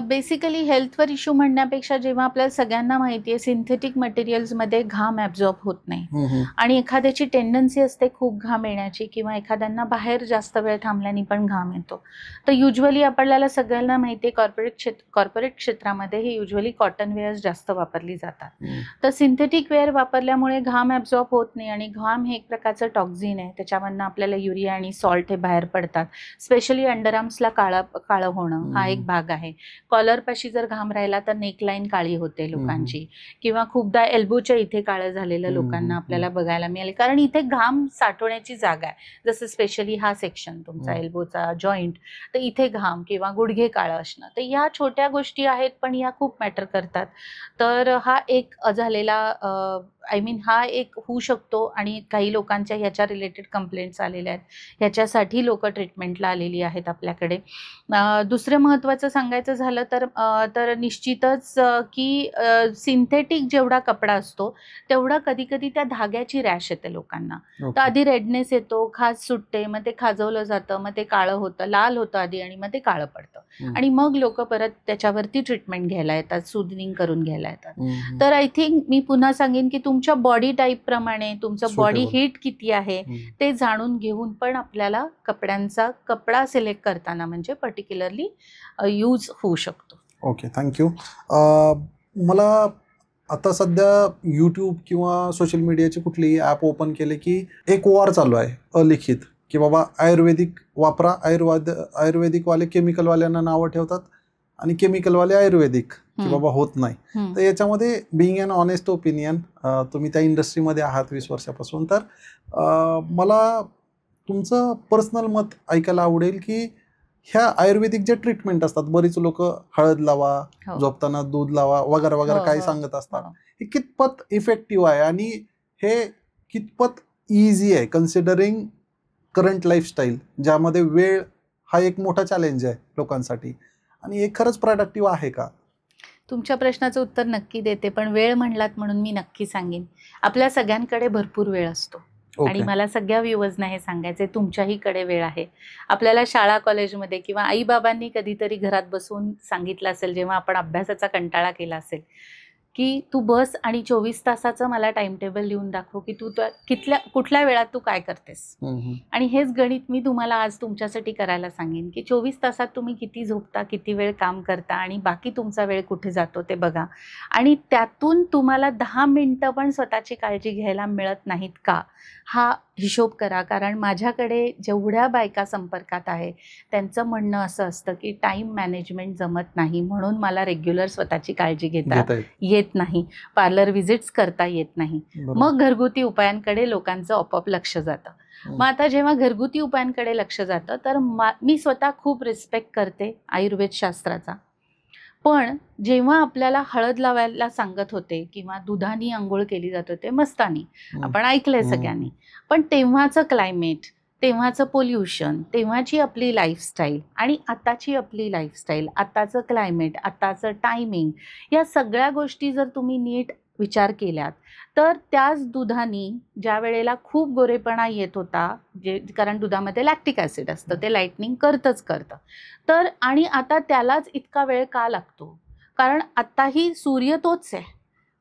बेसिकली हेल्थवर इश्यू म्हणण्यापेक्षा जेव्हा आपल्याला सगळ्यांना माहिती आहे सिंथेटिक मटेरियल्समध्ये घाम ॲब्झॉर्ब होत नाही आणि एखाद्याची टेंडन्सी असते खूप घाम येण्याची किंवा एखाद्यांना बाहेर जास्त वेळ थांबल्याने पण घाम येतो, तर युजली आपल्याला सगळ्यांना माहिती आहे कॉर्पोरेट क्षेत्रामध्ये हे युजली कॉटन वेअर्स जास्त वापरली जातात. तर सिंथेटिक वेअर वापरल्यामुळे घाम ॲब्झॉर्ब होत नाही आणि घाम हे एक प्रकारचं टॉक्झिन आहे, त्याच्यामधनं आपल्याला युरिया आणि सॉल्ट हे बाहेर पडतात. स्पेशली अंडरआर्म्सला काळं होणं हा एक भाग आहे. कॉलरपाशी जर घाम राहिला तर नेकलाईन काळी होते लोकांची किंवा खूपदा एल्बोच्या इथे काळं झालेलं लोकांना आपल्याला बघायला मिळेल, कारण इथे घाम साठवण्याची जागा आहे. जसं स्पेशली हा सेक्शन तुमचा एल्बोचा जॉईंट, तर इथे घाम किंवा गुडघे काळं असणं, तर या छोट्या गोष्टी आहेत पण या खूप मॅटर करतात. तर हा एक झालेला हा एक होऊ शकतो आणि काही लोकांच्या ह्याच्या रिलेटेड कंप्लेंट्स आलेल्या आहेत, ह्याच्यासाठी लोक ट्रीटमेंटला आलेली आहेत आपल्याकडे. दुसरं महत्त्वाचं सांगायचं झालं तर निश्चितच की सिंथेटिक जेवढा कपडा असतो तेवढा कधी कधी त्या धाग्याची रॅश येते लोकांना. तर आधी रेडनेस येतो, खाज सुटते, मग ते खाजवलं जातं, मग ते काळं होतं, लाल होतं आधी आणि मग ते काळं पडतं आणि मग लोक परत त्याच्यावरती ट्रीटमेंट घ्यायला येतात, सुदनिंग करून घ्यायला येतात. तर आय थिंक मी पुन्हा सांगेन की तुमच्या बॉडी टाईप प्रमाणे तुमचं बॉडी हीट किती आहे ते जाणून घेऊन पण आपल्याला कपड्यांचा कपडा सिलेक्ट करताना म्हणजे पर्टिक्युलरली यूज होऊ शकतो. Okay, thank you. मला आता सध्या यूट्यूब किंवा सोशल मीडियाचे कुठलेही ॲप ओपन केले की एक वॉर चालू आहे अलिखित की बाबा आयुर्वेदिक वापरा, आयुर्वेदिकवाले केमिकलवाल्यांना नावं ठेवतात आणि केमिकलवाले आयुर्वेदिक की बाबा होत नाही. तर याच्यामध्ये बिईंग अन ऑनेस्ट ओपिनियन, तुम्ही त्या इंडस्ट्रीमध्ये आहात 20 वर्षापासून, तर मला तुमचं पर्सनल मत ऐकायला आवडेल की ह्या आयुर्वेदिक जे ट्रीटमेंट असतात, बरीच लोक हळद लावा, झोपताना दूध लावा वगैरे वगैरे काय सांगत असतात, हे कितपत इफेक्टिव्ह आहे आणि हे कितपत इझी आहे कन्सिडरिंग करंट लाईफस्टाईल ज्यामध्ये वेळ हा एक मोठा चॅलेंज आहे लोकांसाठी, आणि हे खरंच प्रोडक्टिव्ह आहे का? तुमच्या प्रश्नाचं उत्तर नक्की देते, पण वेळ म्हणलात म्हणून मी नक्की सांगेन आपल्या सगळ्यांकडे भरपूर वेळ असतो आणि मला सगळ्या व्ह्यूअर्सना हे सांगायचे तुमच्याहीकडे वेळ आहे. आपल्याला शाळा कॉलेजमध्ये किंवा आईबाबांनी कधीतरी घरात बसून सांगितलं असेल जेव्हा आपण अभ्यासाचा कंटाळा केला असेल की तू बस आणि 24 तासाचं मला टाइम टेबल लिहून दाखव की तू कुठल्या वेळात तू काय करतेस. आणि हेच गणित मी तुम्हाला आज तुमच्यासाठी करायला सांगेन की 24 तासात तुम्ही किती झोपता, किती वेळ काम करता आणि बाकी तुमचा वेळ कुठे जातो ते बघा, आणि त्यातून तुम्हाला 10 मिनिटं पण स्वतःची काळजी घ्यायला मिळत नाहीत का, हा हिशोब करा, कारण माझ्याकडे जेवढ्या बायका संपर्कात आहे त्यांचं म्हणणं असं असतं की टाईम मॅनेजमेंट जमत नाही, म्हणून मला रेग्युलर स्वतःची काळजी घेता येत नाही, पार्लर व्हिजिट्स करता येत नाही. मग घरगुती उपायांकडे लोकांचं आपोआप लक्ष जातं. मग आता जेव्हा घरगुती उपायांकडे लक्ष जातं तर मी स्वतः खूप रिस्पेक्ट करते आयुर्वेद शास्त्राचा. पण जेव्हा आपल्याला हळद लावायला सांगत होते किंवा दुधानी आंघोळ केली जात होते मस्तानी, आपण ऐकलंय सगळ्यांनी, पण तेव्हाचं क्लायमेट, तेव्हाचं पोल्युशन, तेव्हाची आपली लाईफस्टाईल आणि आताची आपली लाईफस्टाईल, आताचं क्लायमेट, आताचं टायमिंग, या सगळ्या गोष्टी जर तुम्ही नीट विचार केल्यात तर त्याच दुधानी ज्या वेळेला खूप गोरेपणा येत होता, कारण दुधामध्ये लॅक्टिक ॲसिड असतं, ते लाईटनिंग करतं, तर आणि आता त्यालाच इतका वेळ का लागतो? कारण आत्ताही सूर्य तोच आहे,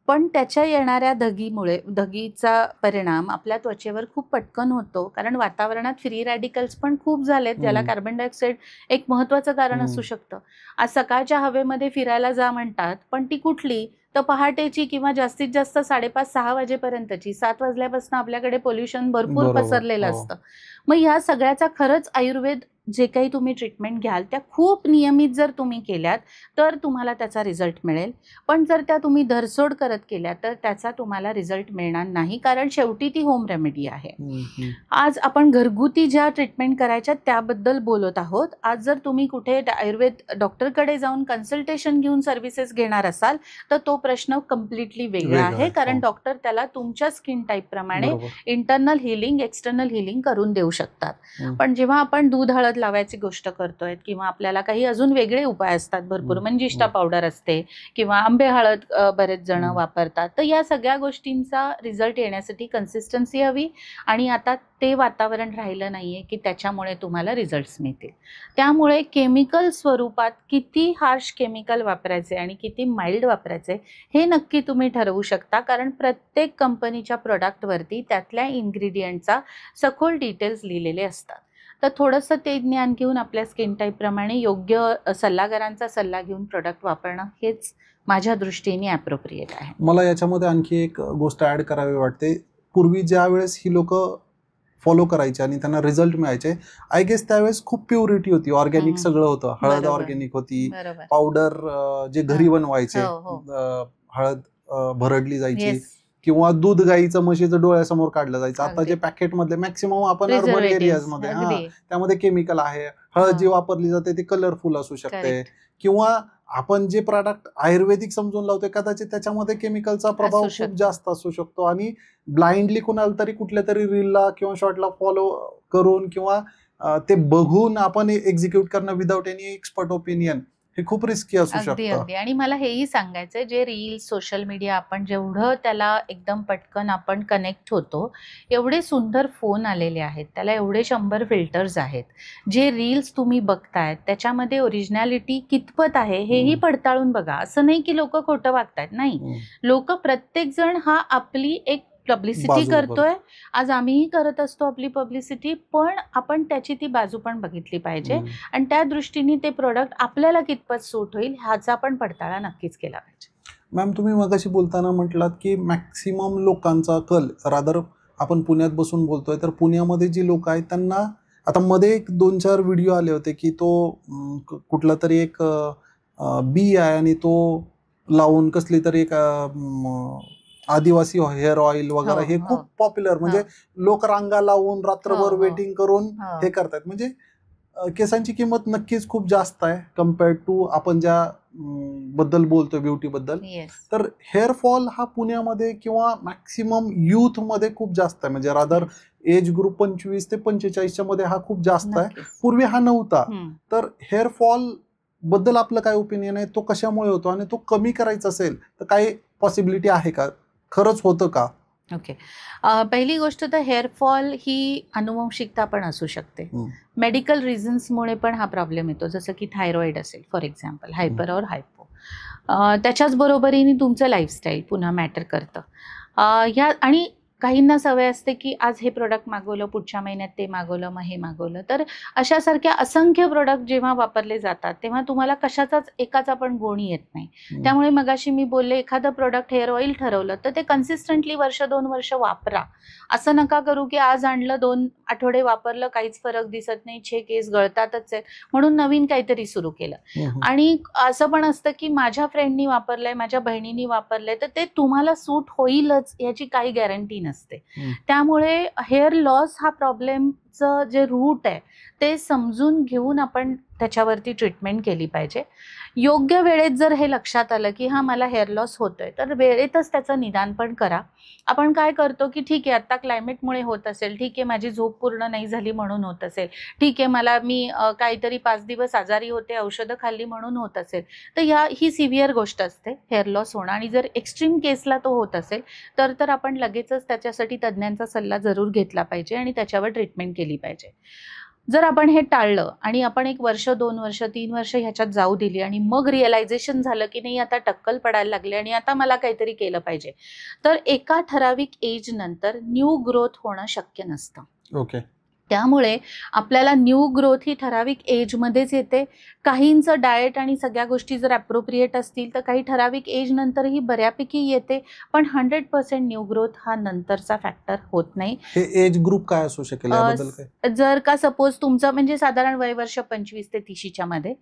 पण त्याच्या येणाऱ्या धगीचा परिणाम आपल्या त्वचेवर खूप पटकन होतो, कारण वातावरणात फ्री रॅडिकल्स पण खूप झालेत, ज्याला कार्बन डायऑक्साईड एक महत्त्वाचं कारण असू शकतं. आज सकाळच्या हवेमध्ये फिरायला जा म्हणतात, पण ती कुठली? तर पहाटेची किंवा जास्तीत जास्त 5:30-6 वाजेपर्यंतची. 7 वाजल्यापासून आपल्याकडे पोल्युशन भरपूर पसरलेलं असतं. मग ह्या सगळ्याचा खरंच आयुर्वेद जे काही तुम्ही ट्रीटमेंट घ्याल त्या खूप नियमित जर तुम्ही केल्यात तर तुम्हाला त्याचा रिझल्ट मिळेल. पण जर त्या तुम्ही धरसोड करत केल्या तर त्याचा तुम्हाला रिझल्ट मिळणार नाही, कारण शेवटी ती होम रेमेडी आहे. आज आपण घरगुती ज्या ट्रीटमेंट करायच्या त्याबद्दल बोलत आहोत. आज जर तुम्ही कुठे आयुर्वेद डॉक्टरकडे जाऊन कन्सल्टेशन घेऊन सर्व्हिसेस घेणार असाल तर तो प्रश्न कम्प्लिटली वेगळा आहे, कारण डॉक्टर त्याला तुमच्या स्किन टाईप प्रमाणे इंटरनल हिलिंग, एक्सटर्नल हिलिंग करून देऊ शकतात. पण जेव्हा आपण दूध हळद लावायची गोष्ट करतोय किंवा आपल्याला काही अजून वेगळे उपाय असतात भरपूर, मंजिष्ठा पावडर असते किंवा आंबे हळद बरेच जण वापरतात, तर या सगळ्या गोष्टींचा रिझल्ट येण्यासाठी कन्सिस्टन्सी हवी आणि आता ते वातावरण राहिलं नाहीये की त्याच्यामुळे तुम्हाला रिझल्ट्स मिळतील. त्यामुळे केमिकल स्वरूपात किती हार्श केमिकल वापरायचे आणि किती माइल्ड वापरायचे हे नक्की तुम्ही ठरवू शकता, कारण प्रत्येक कंपनीच्या प्रोडक्टवरती त्यातल्या इन्ग्रेडियंटचा सखोल डिटेल्स लिहिलेले असतात. तर थोडंसं ते ज्ञान घेऊन आपल्या स्किन टाईपप्रमाणे योग्य सल्लागारांचा सल्ला घेऊन प्रोडक्ट वापरणं हेच माझ्या दृष्टीने ॲप्रोप्रिएट आहे. मला याच्यामध्ये आणखी एक गोष्ट ॲड करावी वाटते. पूर्वी ज्या वेळेस ही लोक फॉलो करायचे आणि त्यांना रिझल्ट मिळायचे, आय गेस त्यावेळेस खूप प्युरिटी होती, ऑर्गॅनिक सगळं होतं. हळद ऑर्गॅनिक होती, पावडर जे घरी बनवायचे, हळद भरडली जायची किंवा दूध गाईचं म्हशीचं डोळ्यासमोर काढलं जायचं. आता जे पॅकेट मधले मॅक्सिमम आपण अर्बन एरियाज मध्ये त्यामध्ये केमिकल आहे. हळद जी वापरली जाते ती कलरफुल असू शकते किंवा आपण जे प्रोडक्ट आयुर्वेदिक समजून लावतोय कदाचित त्याच्यामध्ये केमिकलचा प्रभाव खूप जास्त असू शकतो. आणि ब्लाइंडली कुणाला तरी कुठल्या तरी रीलला किंवा शॉर्टला फॉलो करून किंवा ते बघून आपण एक्झिक्यूट करणं विदाउट एनी एक्सपर्ट ओपिनियन हे खूप रिस्की असू शकतं. अगदी. आणि मला हेही सांगायचंय, जे रील्स, सोशल मीडिया आपण जेवढं त्याला एकदम पटकन आपण कनेक्ट होतो, एवढे सुंदर फोन आलेले आहेत, त्याला एवढे 100 फिल्टर्स आहेत. जे रील्स तुम्ही बघतायत त्याच्यामध्ये ओरिजिनॅलिटी कितपत आहे हेही पडताळून बघा. असं नाही की लोक खोटं वागतायत, नाही. लोक प्रत्येक जण हा आपली एक पब्लिसिटी करतोय. आज आम्हीही करत असतो आपली पब्लिसिटी, पण आपण त्याची ती बाजू पण बघितली पाहिजे आणि त्या दृष्टीने ते प्रोडक्ट आपल्याला कितपत सूट होईल ह्याचा पण पडताळा नक्कीच केला पाहिजे. मॅम, तुम्ही मगाशी बोलताना म्हटलात की मॅक्सिमम लोकांचा कल, रादर आपण पुण्यात बसून बोलतोय तर पुण्यामध्ये जी लोक आहेत त्यांना, आता मध्ये एक 2-4 व्हिडिओ आले होते की तो कुठला तरी एक बी आहे आणि तो लावून कसली तरी एक आदिवासी हेअर ऑइल वगैरे हे खूप पॉप्युलर, म्हणजे लोक रांगा लावून रात्रभर वेटिंग करून हे करतात. म्हणजे केसांची किंमत नक्कीच खूप जास्त आहे कम्पेअर्ड टू आपण ज्या बद्दल बोलतोय ब्युटी बद्दल. तर हेअर फॉल हा पुण्यामध्ये किंवा मॅक्सिमम युथ मध्ये खूप जास्त आहे, म्हणजे रादर एज ग्रुप 25 ते 45च्या मध्ये हा खूप जास्त आहे. पूर्वी हा नव्हता. तर हेअर फॉल बद्दल आपलं काय ओपिनियन आहे, तो कशामुळे होतो आणि तो कमी करायचा असेल तर काही पॉसिबिलिटी आहे का, खरंच होतं का? ओके. पहिली गोष्ट तर हेअरफॉल ही अनुवंशिकता पण असू शकते. मेडिकल रिझन्समुळे पण हा प्रॉब्लेम येतो, जसं की थायरॉइड असेल फॉर एक्झाम्पल, हायपर और हायपो. त्याच्याच बरोबरीने तुमचं लाईफस्टाईल पुन्हा मॅटर करतं. ह्या आणि काहींना सवय असते की आज हे प्रोडक्ट मागवलं, पुढच्या महिन्यात ते मागवलं, मग हे मागवलं. तर अशासारख्या असंख्य प्रोडक्ट जेव्हा वापरले जातात तेव्हा तुम्हाला कशाचाच एकाचा पण गुण येत नाही. त्यामुळे मगाशी मी बोलले, एखादं प्रोडक्ट हेअर ऑइल ठरवलं तर ते कन्सिस्टंटली 1-2 वर्ष वापरा. असं नका करू की आज आणलं, 2 आठवडे वापरलं, काहीच फरक दिसत नाही, केस गळतातच आहेत म्हणून नवीन काहीतरी सुरू केलं. आणि असं पण असतं की माझ्या फ्रेंडनी वापरलंय, माझ्या बहिणीनी वापरलंय, तर ते तुम्हाला सूट होईलच याची काही गॅरंटी नसते. त्यामुळे हेअर लॉस हा प्रॉब्लेमचं जे रूट आहे ते समजून घेऊन आपण त्याच्यावरती ट्रीटमेंट केली पाहिजे. योग्य वेळेत जर हे लक्षात आलं की हा मला हेअर लॉस होतोय, तर वेळेतच त्याचं निदान पण करा. आपण काय करतो की ठीक आहे, आता क्लायमेटमुळे होत असेल, ठीक आहे, माझी झोप पूर्ण नाही झाली म्हणून होत असेल, ठीक आहे, मी काहीतरी 5 दिवस आजारी होते, औषधं खाल्ली म्हणून होत असेल. तर ही सिव्हिअर गोष्ट असते हेअर लॉस होणं. आणि जर एक्स्ट्रीम केसला तो होत असेल तर आपण लगेचच त्याच्यासाठी तज्ज्ञांचा सल्ला जरूर घेतला पाहिजे आणि त्याच्यावर ट्रीटमेंट केली पाहिजे. जर आपण हे टाळलं आणि आपण 1 वर्ष, 2 वर्ष, 3 वर्ष ह्याच्यात जाऊ दिली आणि मग रिअलायझेशन झालं की नाही, आता टक्कल पडायला लागले आणि आता मला काहीतरी केलं पाहिजे, तर एका ठराविक एज नंतर न्यू ग्रोथ होणं शक्य नसतं. ओके. त्यामुळे आपल्याला न्यू ग्रोथ ही ठराविक एजमध्येच येते. काहींचं डाएट आणि सगळ्या गोष्टी जर अप्रोप्रिएट असतील तर काही ठराविक एज नंतरही बऱ्यापैकी येते, पण 100% न्यू ग्रोथ हा नंतरचा फॅक्टर होत नाही. हे एज ग्रुप काय असू शकेल याबद्दल काय? जर का सपोज तुमचं म्हणजे साधारण वय वर्ष 25 ते 30च्या मध्ये,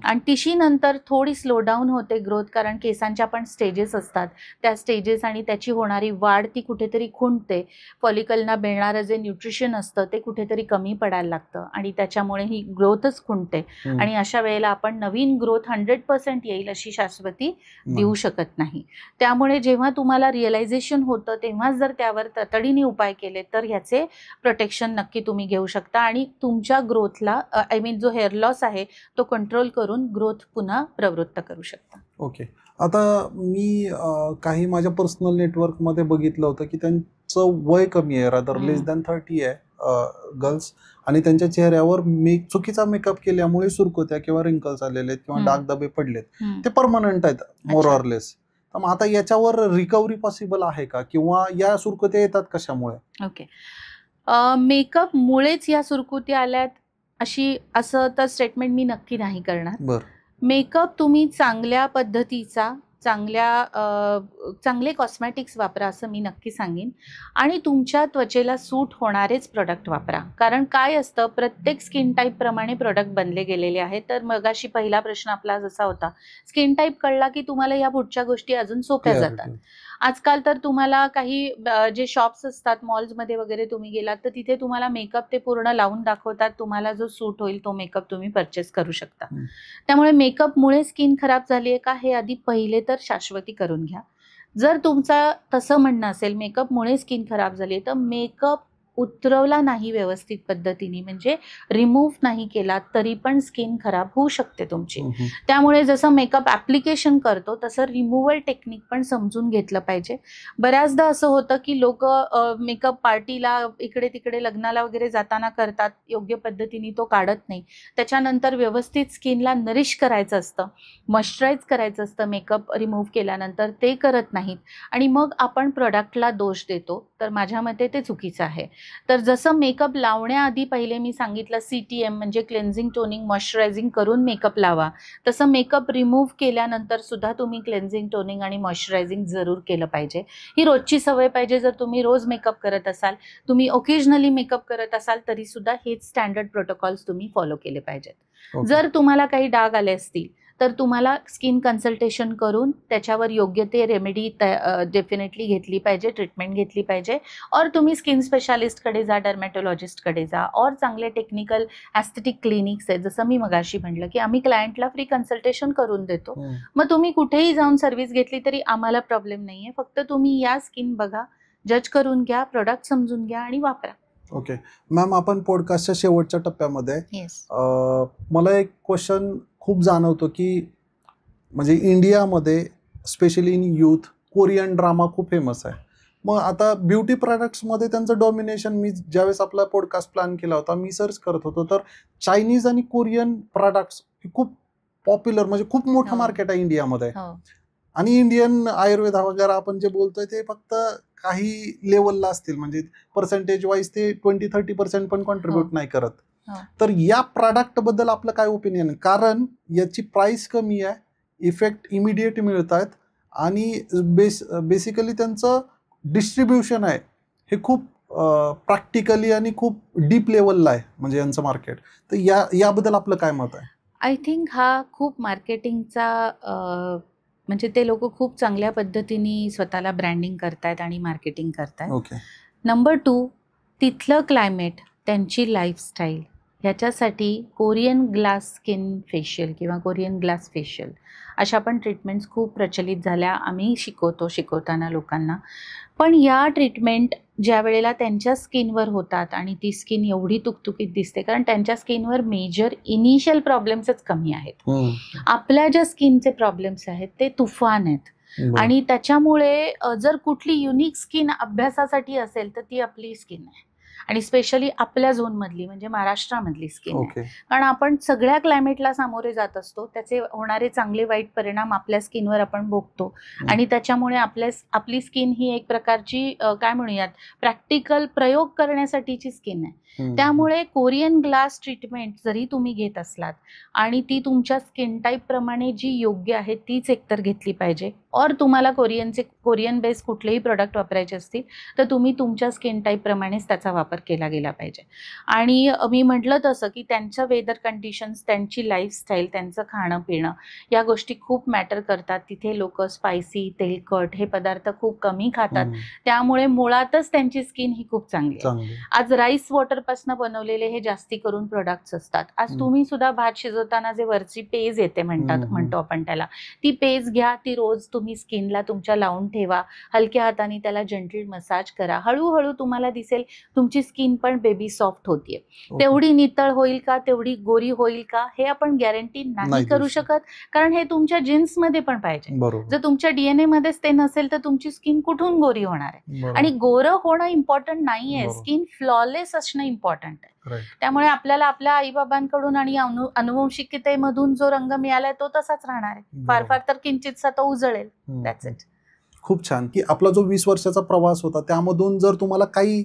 आणि 30 नंतर थोडी स्लो डाऊन होते ग्रोथ, कारण केसांच्या पण स्टेजेस असतात, त्या स्टेजेस आणि त्याची होणारी वाढ ती कुठेतरी खुंटते. फॉलिकलना मिळणारं जे न्यूट्रिशन असतं ते कुठेतरी कमी पडायला लागतं आणि त्याच्यामुळे ही ग्रोथच खुंटते. आणि अशा वेळेला आपण नवीन ग्रोथ 100% येईल अशी शाश्वती देऊ शकत नाही. त्यामुळे जेव्हा तुम्हाला रिअलायझेशन होतं तेव्हाच जर त्यावर तातडीने उपाय केले तर ह्याचे प्रोटेक्शन नक्की तुम्ही घेऊ शकता आणि तुमच्या ग्रोथला जो हेअर लॉस आहे तो कंट्रोल करून ग्रोथ पुन्हा प्रवृत्त करू शकता. ओके. आता मी काही माझ्या पर्सनल नेटवर्कमध्ये बघितलं होतं की त्यांचं वय कमी आहे, रादर लेस दॅन 30 आहे गर्ल्स, आणि त्यांच्या चेहऱ्यावर चुकीचा मेकअप केल्यामुळे सुरकुत्या किंवा रिंकल्स आलेले आहेत किंवा डाग धब्बे पडलेत, ते परमनंट आहेत मोर ऑर लेस. तर मग आता याच्यावर रिकव्हरी पॉसिबल आहे का, किंवा या सुरकुत्या येतात कशामुळे? ओके. मेकअप मुळेच या सुरकुत्या आल्यात असं तर स्टेटमेंट मी नक्की नाही करणार. मेकअप तुम्ही चांगल्या पद्धतीचा, चांगले कॉस्मॅटिक्स वापरा असं मी नक्की सांगेन, आणि तुमच्या त्वचेला सूट होणारेच प्रोडक्ट वापरा. कारण काय असतं, प्रत्येक स्किन टाईप प्रमाणे प्रोडक्ट बनले गेलेले आहेत. तर मगाशी पहिला प्रश्न आपला जसा होता, स्किन टाईप कळला की तुम्हाला या पुढच्या गोष्टी अजून सोप्या जातात. आजकाल तर तुम्हाला काही जे शॉप्स असतात, मॉल्समध्ये वगैरे तुम्ही गेलात तर तिथे तुम्हाला मेकअप ते पूर्ण लावून दाखवतात, तुम्हाला जो सूट होईल तो मेकअप तुम्ही परचेस करू शकता. त्यामुळे मेकअपमुळे स्किन खराब झाली आहे का हे आधी पहिले तर शाश्वती करून घ्या. जर तुमचं तसं म्हणणं असेल मेकअपमुळे स्किन खराब झाली आहे, तर मेकअप उतरवला नाही व्यवस्थित पद्धतीने, म्हणजे रिमूव्ह नाही केला तरी पण स्किन खराब होऊ शकते तुमची. त्यामुळे जसं मेकअप ॲप्लिकेशन करतो तसं रिमूव्हल टेक्निक पण समजून घेतलं पाहिजे. बऱ्याचदा असं होतं की लोक मेकअप पार्टीला, इकडे तिकडे लग्नाला वगैरे जाताना करतात, योग्य पद्धतीने तो काढत नाही. त्याच्यानंतर व्यवस्थित स्किनला नरिश करायचं असतं, मॉइश्चराईज करायचं असतं मेकअप रिमूव्ह केल्यानंतर, ते करत नाहीत आणि मग आपण प्रोडक्टला दोष देतो. तर माझ्या मते ते चुकीचं आहे. तर जसं मेकअप लावण्याआधी पहिले मी सांगितलं CTM म्हणजे क्लेन्झिंग, टोनिंग, मॉइश्चरायझिंग करून मेकअप लावा, तसं मेकअप रिमूव्ह केल्यानंतर सुद्धा तुम्ही क्लेन्झिंग, टोनिंग आणि मॉइश्चरायझिंग जरूर केलं पाहिजे. ही रोजची सवय पाहिजे. जर तुम्ही रोज मेकअप करत असाल, तुम्ही ओकेजनली मेकअप करत असाल, तरी सुद्धा हेच स्टँडर्ड प्रोटोकॉल्स तुम्ही फॉलो केले पाहिजेत. जर तुम्हाला काही डाग आले असतील तर तुम्हाला स्किन कन्सल्टेशन करून त्याच्यावर योग्य ते रेमेडी डेफिनेटली घेतली पाहिजे, ट्रीटमेंट घेतली पाहिजे. और तुम्ही स्किन स्पेशालिस्टकडे जा, डर्मॅटोलॉजिस्टकडे जा, और चांगले टेक्निकल ॲस्थेटिक क्लिनिक्स आहेत. जसं मी मगाशी म्हटलं की आम्ही क्लायंटला फ्री कन्सल्टेशन करून देतो. मग तुम्ही कुठेही जाऊन सर्व्हिस घेतली तरी आम्हाला प्रॉब्लेम नाही आहे. फक्त तुम्ही या स्किन बघा, जज करून घ्या, प्रोडक्ट समजून घ्या आणि वापरा. ओके मॅम, आपण पॉडकास्टच्या शेवटच्या टप्प्यामध्ये मला एक क्वेश्चन खूप जाणवतो की म्हणजे इंडियामध्ये specially in youth Korean drama खूप फेमस आहे. मग आता ब्युटी प्रोडक्ट्समध्ये त्यांचं डॉमिनेशन, मी ज्यावेळेस आपला पॉडकास्ट प्लॅन केला होता मी सर्च करत होतो तर चायनीज आणि कोरियन प्रोडक्ट्स खूप पॉप्युलर, म्हणजे खूप मोठं मार्केट आहे इंडियामध्ये. आणि इंडियन आयुर्वेद वगैरे आपण जे बोलतोय ते फक्त काही लेवलला असतील, म्हणजे पर्सेंटेज वाईज ते 20-30% पण कॉन्ट्रीब्युट नाही करत. तर या प्रोडक्ट बद्दल आपलं काय ओपिनियन? कारण याची प्राइस कमी आहे, इफेक्ट इमिडिएट मिळत आहेत आणि बेसिकली त्यांचं डिस्ट्रीब्युशन आहे हे खूप प्रॅक्टिकली आणि खूप डीप लेवलला आहे, म्हणजे यांचं मार्केट. तर याबद्दल आपलं काय मत आहे? आय थिंक हा खूप मार्केटिंगचा म्हणजे ते लोक खूप चांगल्या पद्धतीने स्वतःला ब्रँडिंग करतायत आणि मार्केटिंग करतायत. ओके. नंबर 2, तिथलं क्लायमेट, त्यांची लाईफस्टाईल, ह्याच्यासाठी कोरियन ग्लास स्किन फेशियल किंवा कोरियन ग्लास फेशियल अशा पण ट्रीटमेंट्स खूप प्रचलित झाल्या. आम्ही शिकवताना लोकांना. पण या ट्रीटमेंट ज्या वेळेला त्यांच्या स्किनवर होतात आणि ती स्किन एवढी तुकतुकीत दिसते, कारण त्यांच्या स्किनवर मेजर इनिशियल प्रॉब्लेम्सच कमी आहेत. आपल्या ज्या स्किनचे प्रॉब्लेम्स आहेत ते तुफान आहेत. आणि त्याच्यामुळे जर कुठली युनिक स्किन अभ्यासासाठी असेल तर ती आपली स्किन आहे, आणि स्पेशली आपल्या झोनमधली म्हणजे महाराष्ट्रामधली स्किन आहे. कारण आपण सगळ्या क्लायमेटला सामोरे जात असतो, त्याचे होणारे चांगले वाईट परिणाम आपल्या स्किनवर आपण भोगतो. आणि त्याच्यामुळे आपली स्किन ही एक प्रकारची काय म्हणूयात, प्रॅक्टिकल प्रयोग करण्यासाठीची स्किन आहे. त्यामुळे कोरियन ग्लास ट्रीटमेंट जरी तुम्ही घेत असलात आणि ती तुमच्या स्किन टाईप प्रमाणे जी योग्य आहे तीच एकतर घेतली पाहिजे, और तुम्हाला कोरियन बेस्ड कुठलेही प्रोडक्ट वापरायचे असतील तर तुम्ही तुमच्या स्किन टाईप प्रमाणेच त्याचा वापर केला गेला पाहिजे. आणि मी म्हटलं तसं की त्यांचं वेदर कंडिशन्स, त्यांची लाईफस्टाईल, त्यांचं खाणं पिणं या गोष्टी खूप मॅटर करतात. तिथे लोक स्पायसी, तेलकट हे पदार्थ खूप कमी खातात, त्यामुळे मुळातच त्यांची स्किन ही खूप चांगली आहे. आज राईस वॉटरपासून बनवलेले हे जास्ती करून प्रोडक्ट्स असतात. आज तुम्ही सुद्धा भात शिजवताना जे वरची पेज येते म्हणतो आपण त्याला, ती पेज घ्या, ती रोज तुम्ही स्किनला तुमच्या लावून ठेवा, हलक्या हाताने त्याला जंटल मसाज करा. हळूहळू तुम्हाला दिसेल तुमची स्किन पण बेबी सॉफ्ट होतीये. तेवढी नितळ होईल का, तेवढी गोरी होईल का, हे आपण गॅरंटी नाही करू शकत, कारण हे तुमच्या जीन्समध्ये पण पाहिजे. जर तुमच्या DNA मध्येच ते नसेल तर तुमची स्किन कुठून गोरी होणार आहे? आणि गोरं होणं इम्पॉर्टंट नाहीये, स्किन फ्लॉलेस असणं इम्पॉर्टंट आहे. त्यामुळे आपल्याला आपल्या आईबाबांकडून आणि अनुवंशिकतेमधून जो रंग मिळालाय तो तसाच राहणार आहे. फार फार तर किंचितसा तो उजळेल. That's it. खूप छान. की आपला जो 20 वर्षाचा प्रवास होता त्यामधून जर तुम्हाला काही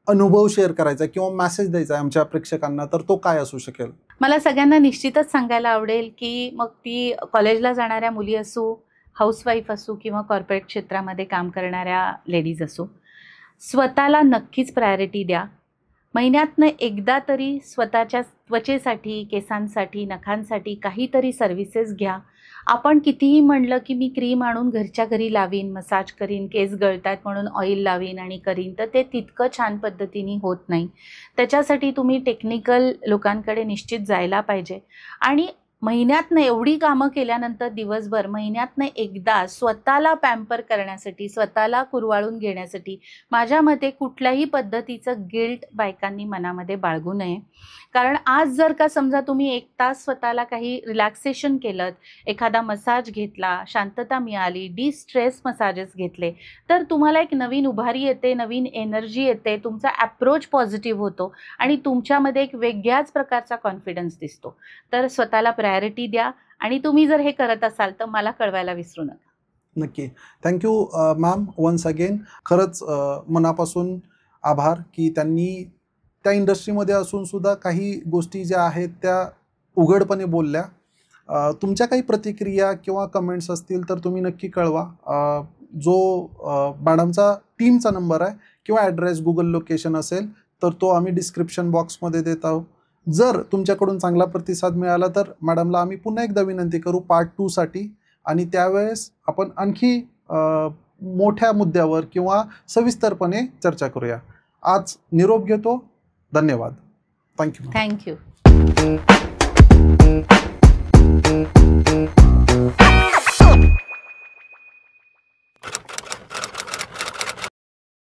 अनुभव शेअर करायचा किंवा मेसेज द्यायचा आमच्या प्रेक्षकांना तर तो काय असू शकेल? मला सगळ्यांना निश्चितच सांगायला आवडेल की मग ती कॉलेजला जाणाऱ्या मुली असो, हाऊसवाईफ असो किंवा कॉर्पोरेट क्षेत्रामध्ये काम करणाऱ्या लेडीज असो, स्वतःला नक्कीच प्रायोरिटी द्या. महिन्यातनं एकदा तरी स्वतःच्या त्वचेसाठी, केसांसाठी, नखांसाठी काहीतरी सर्व्हिसेस घ्या. आपण कितीही म्हणलं की मी क्रीम आणून घरच्या घरी लावीन, मसाज करीन, केस गळतात म्हणून ऑइल लावीन आणि करीन, तर ते तितकं छान पद्धतीने होत नाही. त्याच्यासाठी तुम्ही टेक्निकल लोकांकडे निश्चित जायला पाहिजे. आणि महिन्यातनं एवढी कामं केल्यानंतर दिवसभर महिन्यातनं एकदा स्वतःला पॅम्पर करण्यासाठी, स्वतःला कुरवाळून घेण्यासाठी माझ्या मते कुठल्याही पद्धतीचं गिल्ट बायकांनी मनामध्ये बाळगू नये. कारण आज जर का समजा तुम्ही 1 तास स्वतःला काही रिलॅक्सेशन केलं, एखादा मसाज घेतला, शांतता मिळाली, डिस्ट्रेस मसाजेस घेतले, तर तुम्हाला एक नवीन उभारी येते, नवीन एनर्जी येते, तुमचा अप्रोच पॉझिटिव्ह होतो आणि तुमच्यामध्ये एक वेगळ्याच प्रकारचा कॉन्फिडन्स दिसतो. तर स्वतःला प्रायोरिटी द्या आणि तुम्ही जर हे करत असाल तर मला कळवायला विसरू नका. नक्की. Thank you ma'am once again. खरंच मनापासून आभार की त्यांनी त्या इंडस्ट्रीमध्ये असून सुद्धा काही गोष्टी ज्या आहेत त्या उघडपणे बोलल्या. तुमच्या काही प्रतिक्रिया किंवा कमेंट्स असतील तर तुम्ही नक्की कळवा. जो मॅडमचा टीमचा नंबर आहे किंवा ॲड्रेस, गुगल लोकेशन असेल तर तो आम्ही डिस्क्रिप्शन बॉक्समध्ये देत आहोत. जर तुमच्याकडून चांगला प्रतिसाद मिळाला तर मॅडमला आम्ही पुन्हा एकदा विनंती करू पार्ट 2 साठी, आणि त्यावेळेस आपण आणखी मोठ्या मुद्द्यावर किंवा सविस्तरपणे चर्चा करूया. आज निरोप घेतो. धन्यवाद. थँक्यू. थँक्यू.